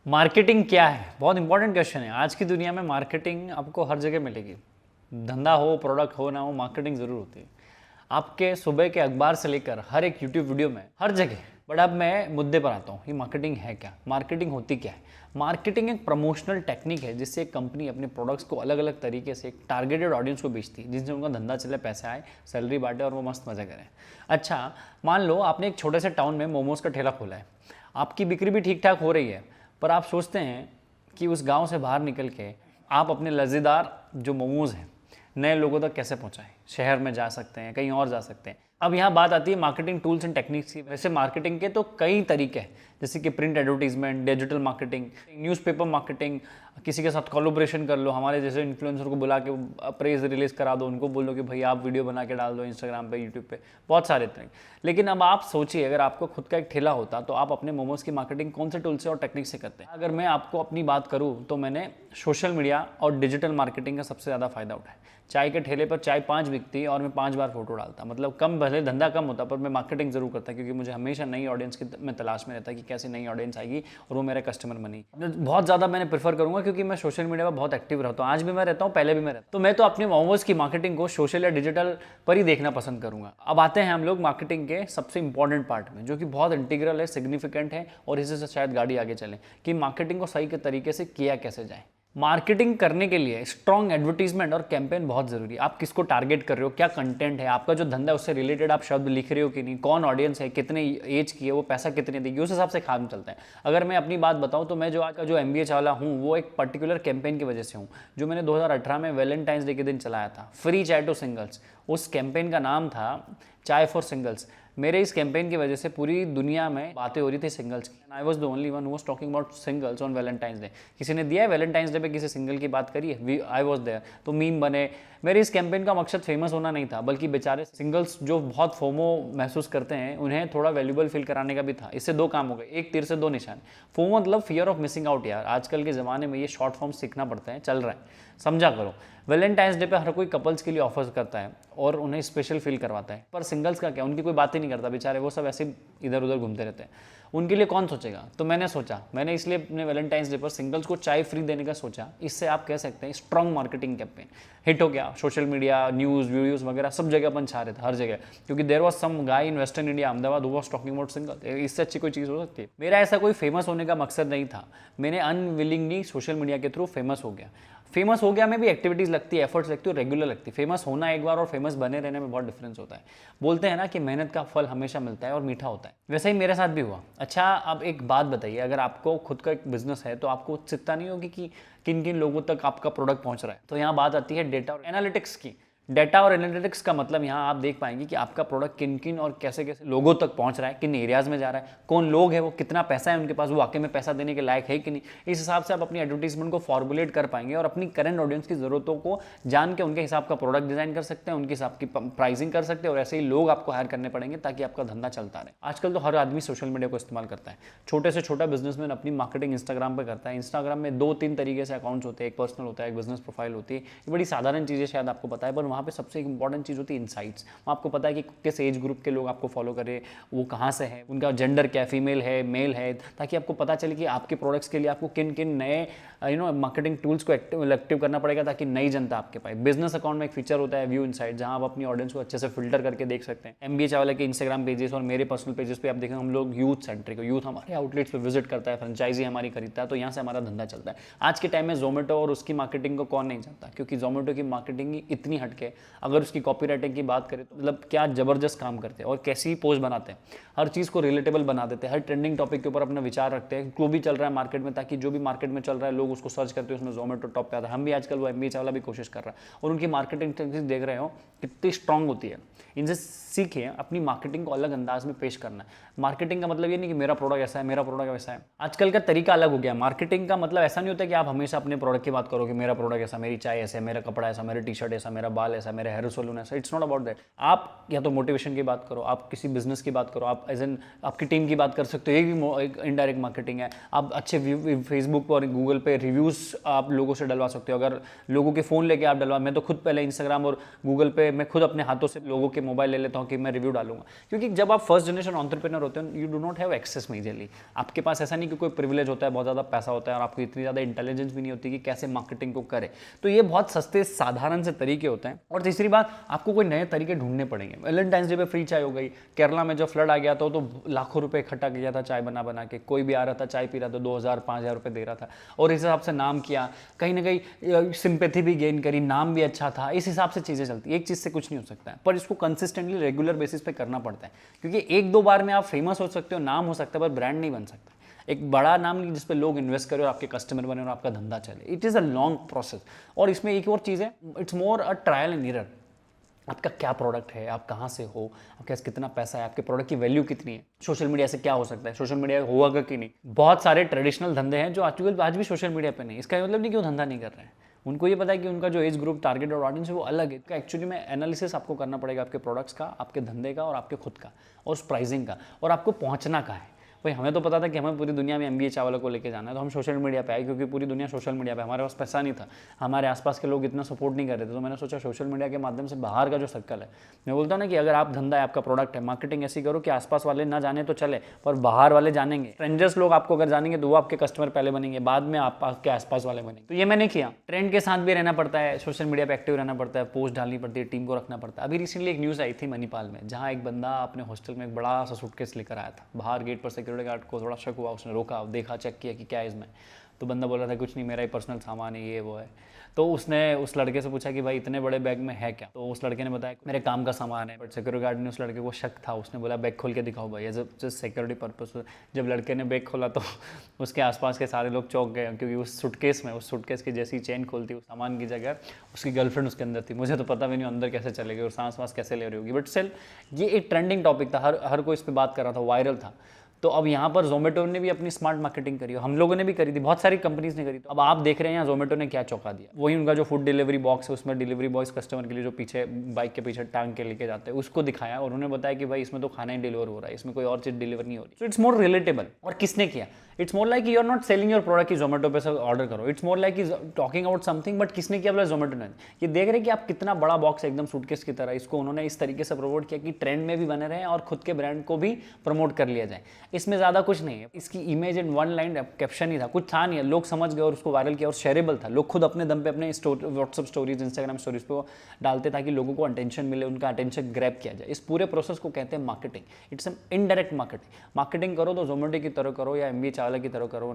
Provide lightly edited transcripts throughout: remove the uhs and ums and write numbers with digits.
Marketing क्या है? बहुत इंपॉर्टेंट क्वेश्चन है। आज की दुनिया में मार्केटिंग आपको हर जगह मिलेगी। धंधा हो, प्रोडक्ट हो ना हो, मार्केटिंग ज़रूर होती है। आपके सुबह के अखबार से लेकर हर एक यूट्यूब वीडियो में, हर जगह। बट अब मैं मुद्दे पर आता हूँ, ये मार्केटिंग है क्या? मार्केटिंग होती क्या है? मार्केटिंग एक प्रमोशनल टेक्निक है जिससे एक कंपनी अपने प्रोडक्ट्स को अलग अलग तरीके से एक टारगेटेड ऑडियंस को बेचती है, जिनसे उनका धंधा चले, पैसे आए, सैलरी बांटे और वो मस्त मज़ा करें। अच्छा, मान लो आपने एक छोटे से टाउन में मोमोज़ का ठेला खोला है। आपकी बिक्री भी ठीक ठाक हो रही है, पर आप सोचते हैं कि उस गांव से बाहर निकल के आप अपने लज़ेदार जो मोमोज़ हैं नए लोगों तक कैसे पहुंचाएं। शहर में जा सकते हैं, कहीं और जा सकते हैं। अब यहाँ बात आती है मार्केटिंग टूल्स एंड टेक्निक्स की। वैसे मार्केटिंग के तो कई तरीके हैं, जैसे कि print advertisement, digital marketing, newspaper marketing, किसी के साथ कोलैबोरेशन कर लो, हमारे जैसे इन्फ्लुएंसर को बुला के प्रेस रिलीज करा दो, उनको बोलो कि भाई आप वीडियो बना के डाल दो इंस्टाग्राम पे, यूट्यूब पे, बहुत सारे तरीके। लेकिन अब आप सोचिए, अगर आपको खुद का एक ठेला होता तो आप अपने मोमोज की मार्केटिंग कौन से टूल से और टेक्निक से करते हैं? अगर मैं आपको अपनी बात करूँ तो मैंने सोशल मीडिया और डिजिटल मार्केटिंग का सबसे ज़्यादा फायदा उठाया। चाय के ठेले पर चाय 5 बिकती और मैं 5 बार फोटो डालता, मतलब कम, भले धंधा कम होता पर मैं मार्केटिंग जरूर करता, क्योंकि मुझे हमेशा नई ऑडियंस की मैं तलाश में रहता कि कैसी नई ऑडियंस आएगी और वो मेरा कस्टमर बनी। बहुत ज़्यादा मैंने प्रेफर करूंगा, क्योंकि मैं सोशल मीडिया पर बहुत एक्टिव रहता हूँ। आज भी मैं रहता हूँ, पहले भी मैं रहता हूँ। तो मैं तो अपने मोमोज की मार्केटिंग को सोशल या डिजिटल पर ही देखना पसंद करूंगा। अब आते हैं हम लोग मार्केटिंग के सबसे इंपॉर्टेंट पार्ट में, जो कि बहुत इंटीग्रल है, सिग्निफिकेंट है और इसी से शायद गाड़ी आगे चले, कि मार्केटिंग को सही के तरीके से किया कैसे जाए। मार्केटिंग करने के लिए स्ट्रॉन्ग एडवर्टीजमेंट और कैंपेन बहुत जरूरी है। आप किसको टारगेट कर रहे हो, क्या कंटेंट है, आपका जो धंधा है उससे रिलेटेड आप शब्द लिख रहे हो कि नहीं, कौन ऑडियंस है, कितने एज की है, वो पैसा कितने देगी, उस हिसाब से काम चलता है। अगर मैं अपनी बात बताऊं तो मैं जो आज का जो MBA वाला हूँ वो एक पर्टिकुलर कैंपेन की वजह से हूँ, जो मैंने 2018 में वैलेंटाइंस डे के दिन चलाया था, फ्री चाय टू सिंगल्स। उस कैंपेन का नाम था चाय फॉर सिंगल्स। मेरे इस कैंपेन की वजह से पूरी दुनिया में बातें हो रही थी सिंगल्स की। I was the only one who was talking about singles on Valentine's day. किसी ने दिया है वैलेंटाइंस डे पे किसी सिंगल की बात करी है? आई वॉज देयर, तो मीम बने। मेरे इस कैंपेन का मकसद फेमस होना नहीं था, बल्कि बेचारे सिंगल्स जो बहुत फोमो महसूस करते हैं उन्हें थोड़ा वैल्यूबल फील कराने का भी था। इससे दो काम हो गए, एक तीर से दो निशान। फोमो मतलब फियर ऑफ मिसिंग आउट। यार आजकल के ज़माने में ये शॉर्ट फॉर्म सीखना पड़ता है, चल रहा है, समझा करो। वैलेंटाइंस डे पे हर कोई कपल्स के लिए ऑफर्स करता है और उन्हें स्पेशल फील करवाता है, पर सिंगल्स का क्या, उनकी कोई बात ही नहीं करता बेचारे, वो सब ऐसे इधर उधर घूमते रहते हैं। उनके लिए कौन सोचेगा? तो मैंने सोचा, मैंने इसलिए अपने वैलेंटाइंस डे पर सिंगल्स को चाय फ्री देने का सोचा। इससे आप कह सकते हैं स्ट्रॉन्ग मार्केटिंग कैंपेन हिट हो गया। सोशल मीडिया, न्यूज़, वीडियोज़ वगैरह सब जगह अपन छा रहे थे, हर जगह, क्योंकि there was some guy in western India, Ahmedabad, who was talking about single. इससे अच्छी कोई चीज़ हो सकती है? मेरा ऐसा कोई फेमस होने का मकसद नहीं था, मैंने अनविलिंगली सोशल मीडिया के थ्रू फेमस हो गया। फेमस हो गया में भी एक्टिविटीज़ लगती है, एफर्ट्स लगती है, रेगुलर लगती है। फेमस होना एक बार और फेमस बने रहने में बहुत डिफरेंस होता है। बोलते हैं ना कि मेहनत का फल हमेशा मिलता है और मीठा होता है, वैसे ही मेरे साथ भी हुआ। अच्छा, अब एक बात बताइए, अगर आपको खुद का एक बिजनेस है तो आपको उत्सुकता नहीं होगी कि किन किन लोगों तक आपका प्रोडक्ट पहुंच रहा है? तो यहाँ बात आती है डेटा और एनालिटिक्स की। डाटा और एनालिटिक्स का मतलब यहाँ आप देख पाएंगे कि आपका प्रोडक्ट किन किन और कैसे कैसे लोगों तक पहुंच रहा है, किन एरियाज में जा रहा है, कौन लोग है, वो कितना पैसा है उनके पास, वो वाकई में पैसा देने के लायक है कि नहीं। इस हिसाब से आप अपनी एडवर्टीजमेंट को फॉर्मुलेट कर पाएंगे और अपनी करंट ऑडियंस की जरूरतों को जान के उनके हिसाब का प्रोडक्ट डिजाइन कर सकते हैं, उनके हिसाब की प्राइसिंग कर सकते हैं, और ऐसे ही लोग आपको हायर करने पड़ेंगे ताकि आपका धंधा चलता रहे। आजकल तो हर आदमी सोशल मीडिया को इस्तेमाल करता है। छोटे से छोटा बिजनेसमैन अपनी मार्केटिंग इंस्टाग्राम पर करता है। इंस्टाग्राम में 2-3 तरीके से अकाउंट्स होते हैं, एक पर्सनल होता है, एक बिजनेस प्रोफाइल होती है। ये बड़ी साधारण चीज़ें शायद आपको पता है, पर वहाँ पे सबसे इंपॉर्टेंट चीज़ होती है इंसाइट्स। आपको पता है कि किस एज ग्रुप के लोग आपको फॉलो करें, वो कहाँ से है, उनका जेंडर क्या, फीमेल है, मेल है, ताकि आपको पता चले कि आपके प्रोडक्ट्स के लिए आपको किन किन नए मार्केटिंग टूल्स को एक्टिव करना पड़ेगा ताकि नई जनता आपके पाए। बिजनेस अकाउंट में एक फीचर होता है व्यू इनसाइट, जहां आप अपनी ऑडियंस को अच्छे से फिल्टर करके देख सकते हैं। MBA चावला के इंस्टाग्राम पेजेस और मेरे पर्सनल पेजेस पे आप देखें, हम लोग यूथ सेंट्रिक, यूथ हमारे आउटलेट्स पे विजिट करता है, फ्रेंचाइजी हमारी खरीदता है, तो यहाँ से हमारा धंधा चलता है। आज के टाइम में जोमेटो और उसकी मार्केटिंग को कौन नहीं जानता, क्योंकि जोमेटो की मार्केटिंग इतनी हटके, अगर उसकी कॉपी राइटिंग की बात करें तो मतलब क्या जबरदस्त काम करते हैं और कैसी पोस्ट बनाते हैं, हर चीज़ को रिलेटेबल बना देते हैं, हर ट्रेंडिंग टॉपिक के ऊपर अपना विचार रखते हैं, जो भी चल रहा है मार्केट में, ताकि जो भी मार्केट में चल रहा है लोग उसको सर्च करते हैं, उसमें जोमेटो टॉप पे आता है। हम भी आजकल वो MBA चावला भी कोशिश कर रहा है, और उनकी मार्केटिंग टेक्निक्स देख रहे हो कितनी स्ट्रांग होती है। इनसे सीखिए अपनी मार्केटिंग को अलग अंदाज में पेश करना है। मार्केटिंग का मतलब ये नहीं कि मेरा प्रोडक्ट ऐसा है, मेरा प्रोडक्ट वैसा है। आजकल का तरीका अलग हो गया। मार्केटिंग का मतलब ऐसा नहीं होता कि आप हमेशा अपने प्रोडक्ट की बात करो कि मेरा प्रोडक्ट ऐसा, मेरी चाय ऐसा, मेरा कपड़ा ऐसा, मेरी टी शर्ट ऐसा, मेरा बाल बाल ऐसा, मेरे हेयर सलून ऐसा। It's not about that. आप या तो मोटिवेशन की बात करो, आप किसी बिजनेस की बात करो, आप एज एन आपकी टीम की बात कर सकते हो, ये भी एक इनडायरेक्ट मार्केटिंग है। आप अच्छे फेसबुक और गूगल पे रिव्यूज़ आप लोगों से डलवा सकते हो। अगर लोगों के फ़ोन लेके आप डलवा, मैं तो खुद पहले इंस्टाग्राम और गूगल पे मैं खुद अपने हाथों से लोगों के मोबाइल ले लेता हूँ कि मैं रिव्यू डालूंगा, क्योंकि जब आप फर्स्ट जनरेशन एंटरप्रेन्योर होते हो, you do not have access majorly. आपके पास ऐसा नहीं कि कोई प्रिविलेज होता है, बहुत ज़्यादा पैसा होता है और आपको इतनी ज़्यादा इंटेलिजेंस भी नहीं होती कि कैसे मार्केटिंग को करे। तो ये बहुत सस्ते साधारण से तरीके होते हैं। और तीसरी बात, आपको कोई नए तरीके ढूंढने पड़ेंगे। वैलेंटाइंस डे पे फ्री चाय हो गई, केरला में जब फ्लड आ गया था तो लाखों रुपए इकट्ठा किया था चाय बना बना के, कोई भी आ रहा था चाय पी रहा था 2,000-5,000 रुपए दे रहा था, और इस हिसाब से नाम किया, कहीं ना कहीं सिंपैथी भी गेन करी, नाम भी अच्छा था। इस हिसाब से चीज़ें चलती है। एक चीज़ से कुछ नहीं हो सकता है, पर इसको कंसिस्टेंटली रेगुलर बेसिस पे करना पड़ता है, क्योंकि एक दो बार में आप फेमस हो सकते हो, नाम हो सकता है, पर ब्रांड नहीं बन सकता। एक बड़ा नाम नहीं जिस पे लोग इन्वेस्ट करें और आपके कस्टमर बने और आपका धंधा चले। It is a long process. और इसमें एक और चीज़ है, it's more a trial and error. आपका क्या प्रोडक्ट है, आप कहाँ से हो, आपके पास कितना पैसा है, आपके प्रोडक्ट की वैल्यू कितनी है, सोशल मीडिया से क्या हो सकता है, सोशल मीडिया होगा कि नहीं। बहुत सारे ट्रेडिशनल धंधे हैं जो आज भी सोशल मीडिया पे नहीं। इसका मतलब नहीं कि वो धंधा नहीं कर रहे हैं, उनको ये पता है कि उनका जो एज ग्रुप, टारगेट और ऑडियंस है वो अलग है। इसका एक्चुअली में एनालिसिस आपको करना पड़ेगा आपके प्रोडक्ट्स का, आपके धंधे का और आपके खुद का, और उस प्राइसिंग का, और आपको पहुँचना कहाँ है। भाई हमें तो पता था कि हमें पूरी दुनिया में MBA चावला को लेके जाना है, तो हम सोशल मीडिया पे आए, क्योंकि पूरी दुनिया सोशल मीडिया पे, हमारे पास पैसा नहीं था, हमारे आसपास के लोग इतना सपोर्ट नहीं कर रहे थे। तो मैंने सोचा सोशल मीडिया के माध्यम से बाहर का जो सर्कल है, मैं बोलता हूँ ना कि अगर आप धंधा है, आपका प्रोडक्ट है, मार्केटिंग ऐसी करो कि आसपास वाले ना जाने तो चले, पर बाहर वाले जानेंगे। स्ट्रेंजर्स लोग आपको अगर जानेंगे तो वो आपके कस्टमर पहले बनेंगे, बाद में आपके आसपास वाले बनेंगे। तो ये मैंने किया। ट्रेंड के साथ भी रहना पड़ता है, सोशल मीडिया पर एक्टिव रहना पड़ता है, पोस्ट डालनी पड़ती है, टीम को रखना पड़ता है। अभी रिसेंटली एक न्यूज़ आई थी मणिपाल में, जहाँ एक बंदा अपने हॉस्टल में एक बड़ा सा सूटकेस लेकर आया था। बाहर गेट पर सिक्योरिटी गार्ड को थोड़ा हुआ, उसने रोका, देखा, चेक किया कि क्या है इसमें। तो बंदा बोल रहा था कुछ नहीं, मेरा ही पर्सनल सामान है, ये वो है। तो उसने उस लड़के से पूछा कि भाई इतने बड़े बैग में है क्या। तो उस लड़के ने बताया मेरे काम का सामान है। बट सिक्योरिटी गार्ड ने, उस लड़के को शक था, उसने बोला बैग खोल के दिखाओ भाई, एज जस्ट सिक्योरिटी पर्पस। जब लड़के ने बैग खोला तो उसके आसपास के सारे लोग चौंक गए, क्योंकि उस सूटकेस की जैसी चेन खोलती, उस सामान की जगह उसकी गर्लफ्रेंड उसके अंदर थी। मुझे तो पता भी नहीं अंदर कैसे चले गए और सांस वास कैसे ले रही होगी, बट स्टिल ये एक ट्रेंडिंग टॉपिक था, हर कोई इस पर बात कर रहा था, वायरल था। तो अब यहाँ पर जोमेटो ने भी अपनी स्मार्ट मार्केटिंग करी, हम लोगों ने भी करी थी, बहुत सारी कंपनीज ने करी। तो अब आप देख रहे हैं यहाँ जोमेटो ने क्या चौंका दिया। वही उनका जो फूड डिलीवरी बॉक्स है, उसमें डिलीवरी बॉयज कस्टमर के लिए जो पीछे बाइक के पीछे टांग के लेके जाते हैं, उसको दिखाया और उन्होंने बताया कि भाई इसमें तो खाना ही डिलीवर हो रहा है, इसमें कोई और चीज़ डिलीवर नहीं हो रही। So it's more relatable. और किसने किया? It's more like you are not selling your product की जोमेटो पे से ऑर्डर करो। It's more like talking about something, but किसने किया? बोला जोमेटो ने। ये देख रहे कि आप कितना बड़ा बॉक्स है, एकदम सूटकेस की तरह, इसको उन्होंने इस तरीके से प्रमोट किया कि ट्रेंड में भी बने रहे और खुद के ब्रांड को भी प्रमोट कर लिया जाए। इसमें ज़्यादा कुछ नहीं है, इसकी image and one line caption ही था, कुछ था नहीं है, लोग समझ गए और उसको वायरल किया और शेयरेबल था। लोग खुद अपने दम पे अपने व्हाट्सअप स्टोरीज, इंस्टाग्राम स्टोरीज पे डालते ताकि लोगों को अटेंशन मिले, उनका अटेंशन ग्रैब किया जाए। इस पूरे प्रोसेस को कहते हैं marketing. It's an indirect marketing. Marketing करो तो जोमेटो की तरह करो या MBA चावला की तरह करो,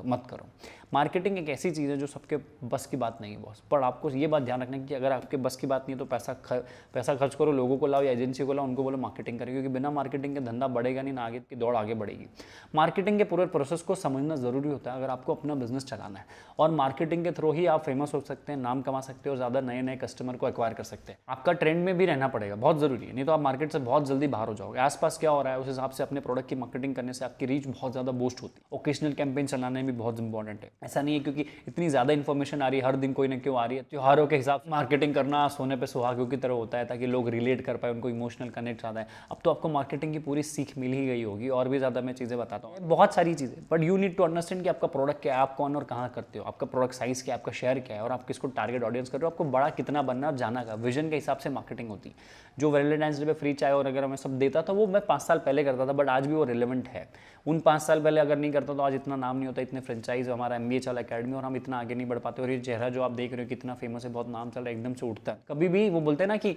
मत करो। मार्केटिंग एक ऐसी चीज़ है जो सबके बस की बात नहीं है बॉस, पर आपको ये बात ध्यान रखना है कि अगर आपके बस की बात नहीं है तो पैसा खर्च करो, लोगों को लाओ या एजेंसी को लाओ, उनको बोलो मार्केटिंग करें, क्योंकि बिना मार्केटिंग के धंधा बढ़ेगा नहीं, ना आगे की दौड़ आगे बढ़ेगी। मार्केटिंग के पूरे प्रोसेस को समझना जरूरी होता है अगर आपको अपना बिजनेस चलाना है, और मार्केटिंग के थ्रू ही आप फेमस हो सकते हैं, नाम कमा सकते हो, ज़्यादा नए नए कस्टमर को एक्वायर कर सकते हैं। आपका ट्रेंड में भी रहना पड़ेगा, बहुत जरूरी है, नहीं तो आप मार्केट से बहुत जल्दी बाहर हो जाओगे। आसपास क्या हो रहा है उस हिसाब से अपने प्रोडक्ट की मार्केटिंग करने से आपकी रीच बहुत ज़्यादा बूस्ट होती है। ओकेशनल कैंपेन चलाने भी बहुत इंपॉर्टेंट है। ऐसा नहीं है क्योंकि इतनी ज़्यादा इन्फॉर्मेशन आ रही है हर दिन, कोई ना क्यों आ रही है। त्योहारों के हिसाब से मार्केटिंग करना सोने पे सुहागों की तरह होता है, ताकि लोग रिलेट कर पाए, उनको इमोशनल कनेक्ट ज़्यादा है। अब तो आपको मार्केटिंग की पूरी सीख मिल ही गई होगी, और भी ज़्यादा मैं चीज़ें बताता हूँ, बहुत सारी चीज़ें, but you need to understand कि आपका प्रोडक्ट क्या है, आप कौन और कहाँ करते हो, आपका प्रोडक्ट साइज़ क्या है, आपका शेयर क्या है, और आप किसको टारगेट ऑडियंस कर रहे हो, आपको बड़ा कितना बनना है और जाना का विजन के हिसाब से मार्केटिंग होती है। जो वैलेंटाइंस डे पे फ्री चाय और अगर मैं सब देता था, वो मैं 5 साल पहले करता था, बट आज भी वो रिलेवेंट है। उन 5 साल पहले अगर नहीं करता तो आज इतना नाम नहीं होता, इतने फ्रेंचाइज हमारा MBA चावला अकेडमी, और हम इतना आगे नहीं बढ़ पाते। और ये चेहरा जो आप देख रहे हो कितना फेमस है, बहुत नाम चल रहा है, एकदम से उठता है। कभी भी वो बोलते हैं ना कि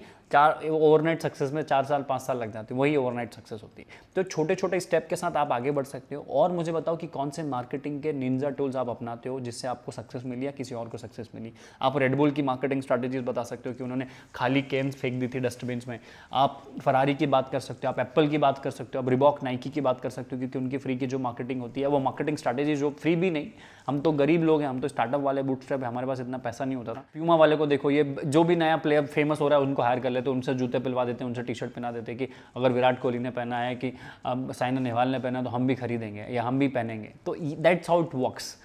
ओवरनाइट सक्सेस में 4 साल 5 साल लग जाते हैं, वही ओवरनाइट सक्सेस होती है। तो छोटे छोटे स्टेप के साथ आप आगे बढ़ सकते हो। और मुझे बताओ कि कौन से मार्केटिंग के निंजा टूल्स आप अपनाते हो जिससे आपको सक्सेस मिली या किसी और को सक्सेस मिली। आप रेडबुल की मार्केटिंग स्ट्रैटेजीज बता सकते हो कि उन्होंने खाली कैन्स फेंक दी थी डस्टबिन में। आप फरारी की बात कर सकते हो, आप एप्पल की बात कर सकते हो, आप रिबॉक नाइकी की बात कर सकते हो, क्योंकि उनकी फ्री की जो मार्केटिंग होती है वो मार्केटिंग स्ट्रैटेजी जो फ्री भी नहीं, हम तो गरीब लोग हैं, हम तो स्टार्टअप वाले बूटस्ट्रैप है, हमारे पास इतना पैसा नहीं होता था। प्यूमा वाले को देखो, ये जो भी नया प्लेयर फेमस हो रहा है उनको हायर कर लेते हैं, उनसे जूते पिलवा देते हैं, उनसे टी-शर्ट पहना देते हैं कि अगर विराट कोहली ने पहना है कि साइना नेहवाल ने पहना तो हम भी खरीदेंगे या हम भी पहनेंगे। तो दैट्स हाउ इट वर्क्स।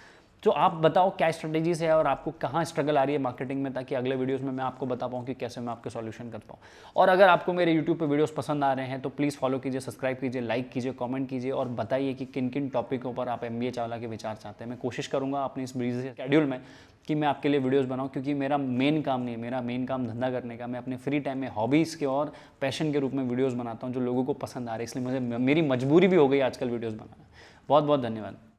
जो आप बताओ क्या स्ट्रेटेजीज है और आपको कहाँ स्ट्रगल आ रही है मार्केटिंग में, ताकि अगले वीडियोस में मैं आपको बता पाऊँ कि कैसे मैं आपके सॉल्यूशन कर पाऊँ। और अगर आपको मेरे यूट्यूब पे वीडियोस पसंद आ रहे हैं तो प्लीज़ फॉलो कीजिए, सब्सक्राइब कीजिए, लाइक कीजिए, कमेंट कीजिए और बताइए कि किन किन टॉपिकों पर आप MBA चावला के विचार चाहते हैं। मैं कोशिश करूँगा अपनी इस बिजी शेड्यूल में कि मैं आपके लिए वीडियोस बनाऊं, क्योंकि मेरा मेन काम नहीं है, मेरा मेन काम धंधा करने का। मैं अपने फ्री टाइम में हॉबीज़ के और पैशन के रूप में वीडियोस बनाता हूं जो लोगों को पसंद आ रहे हैं, इसलिए मुझे मेरी मजबूरी भी हो गई आजकल वीडियोस बनाना। बहुत बहुत धन्यवाद।